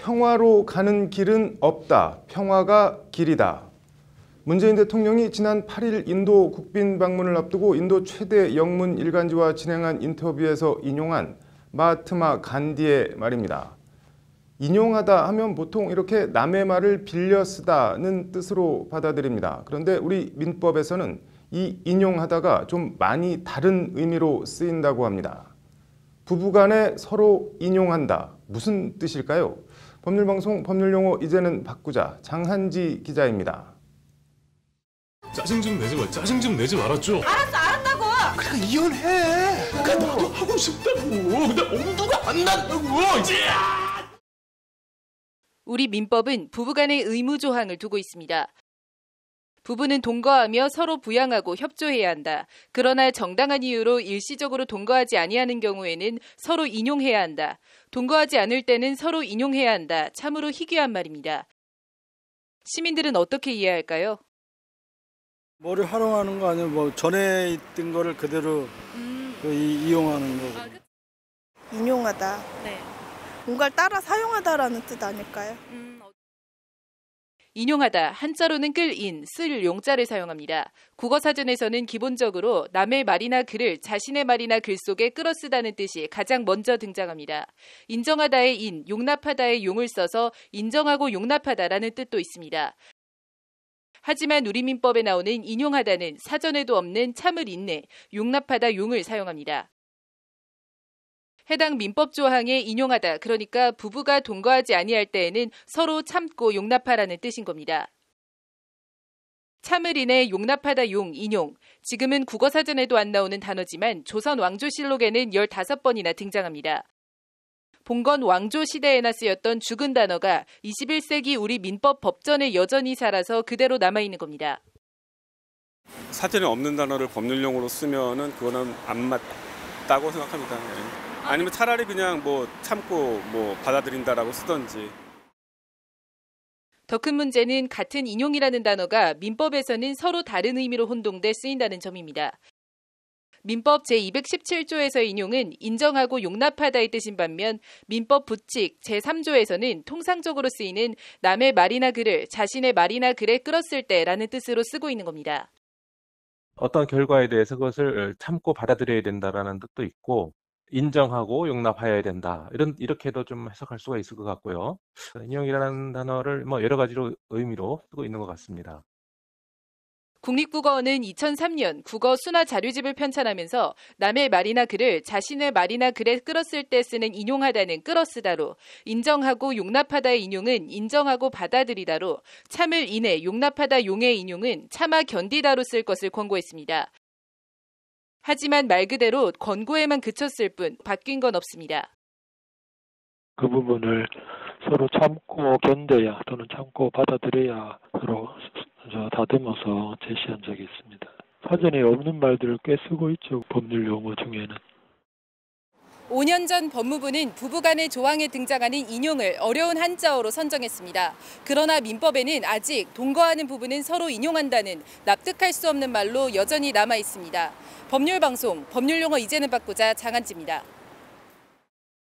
평화로 가는 길은 없다. 평화가 길이다. 문재인 대통령이 지난 8일 인도 국빈 방문을 앞두고 인도 최대 영문 일간지와 진행한 인터뷰에서 인용한 마하트마 간디의 말입니다. 인용하다 하면 보통 이렇게 남의 말을 빌려 쓰다는 뜻으로 받아들입니다. 그런데 우리 민법에서는 이 인용하다가 좀 많이 다른 의미로 쓰인다고 합니다. 부부간에 서로 인용한다. 무슨 뜻일까요? 법률방송 법률용어 이제는 바꾸자. 장한지 기자입니다. 짜증 좀 내지 마. 짜증 좀 내지 말았죠. 알았다고. 그러니까 이혼해. 그러니까 나도 하고 싶다고. 근데 엄두가 안 난다고. 우리 민법은 부부간의 의무 조항을 두고 있습니다. 부부는 동거하며 서로 부양하고 협조해야 한다. 그러나 정당한 이유로 일시적으로 동거하지 아니하는 경우에는 서로 인용해야 한다. 동거하지 않을 때는 서로 인용해야 한다. 참으로 희귀한 말입니다. 시민들은 어떻게 이해할까요? 뭐를 활용하는 거 아니면 뭐 전에 있던 거를 그대로 이용하는 거고. 인용하다. 네. 뭔가를 따라 사용하다라는 뜻 아닐까요? 인용하다, 한자로는 끌인, 쓸 용자를 사용합니다. 국어사전에서는 기본적으로 남의 말이나 글을 자신의 말이나 글 속에 끌어쓰다는 뜻이 가장 먼저 등장합니다. 인정하다의 인, 용납하다의 용을 써서 인정하고 용납하다라는 뜻도 있습니다. 하지만 우리 민법에 나오는 인용하다는 사전에도 없는 참을 인내, 용납하다 용을 사용합니다. 해당 민법 조항에 인용하다, 그러니까 부부가 동거하지 아니할 때에는 서로 참고 용납하라는 뜻인 겁니다. 참을 인해 용납하다 용, 인용. 지금은 국어사전에도 안 나오는 단어지만 조선 왕조실록에는 15번이나 등장합니다. 봉건 왕조 시대에나 쓰였던 죽은 단어가 21세기 우리 민법 법전에 여전히 살아서 그대로 남아있는 겁니다. 사전에 없는 단어를 법률용어로 쓰면은 그거는 안 맞다고 생각합니다. 아니면 차라리 그냥 뭐 참고 뭐 받아들인다라고 쓰던지. 더 큰 문제는 같은 인용이라는 단어가 민법에서는 서로 다른 의미로 혼동돼 쓰인다는 점입니다. 민법 제217조에서의 인용은 인정하고 용납하다의 뜻인 반면 민법 부칙 제3조에서는 통상적으로 쓰이는 남의 말이나 글을 자신의 말이나 글에 끌었을 때라는 뜻으로 쓰고 있는 겁니다. 어떤 결과에 대해서 그것을 참고 받아들여야 된다라는 뜻도 있고 인정하고 용납해야 된다. 이렇게도 좀 해석할 수가 있을 것 같고요. 인용이라는 단어를 여러 가지로 의미로 쓰고 있는 것 같습니다. 국립국어원은 2003년 국어 순화 자료집을 편찬하면서 남의 말이나 글을 자신의 말이나 글에 끌었을 때 쓰는 인용하다는 끌어쓰다로, 인정하고 용납하다의 인용은 인정하고 받아들이다로, 참을 인해 용납하다 용의 인용은 참아 견디다로 쓸 것을 권고했습니다. 하지만 말 그대로 권고에만 그쳤을 뿐 바뀐 건 없습니다. 그 부분을 서로 참고 견뎌야 또는 참고 받아들여야 서로 다듬어서 제시한 적이 있습니다. 사전에 없는 말들을 꽤 쓰고 있죠. 법률 용어 중에는. 5년 전 법무부는 부부간의 조항에 등장하는 인용을 어려운 한자어로 선정했습니다. 그러나 민법에는 아직 동거하는 부부는 서로 인용한다는 납득할 수 없는 말로 여전히 남아 있습니다. 법률방송, 법률용어 이제는 바꾸자 장한지입니다.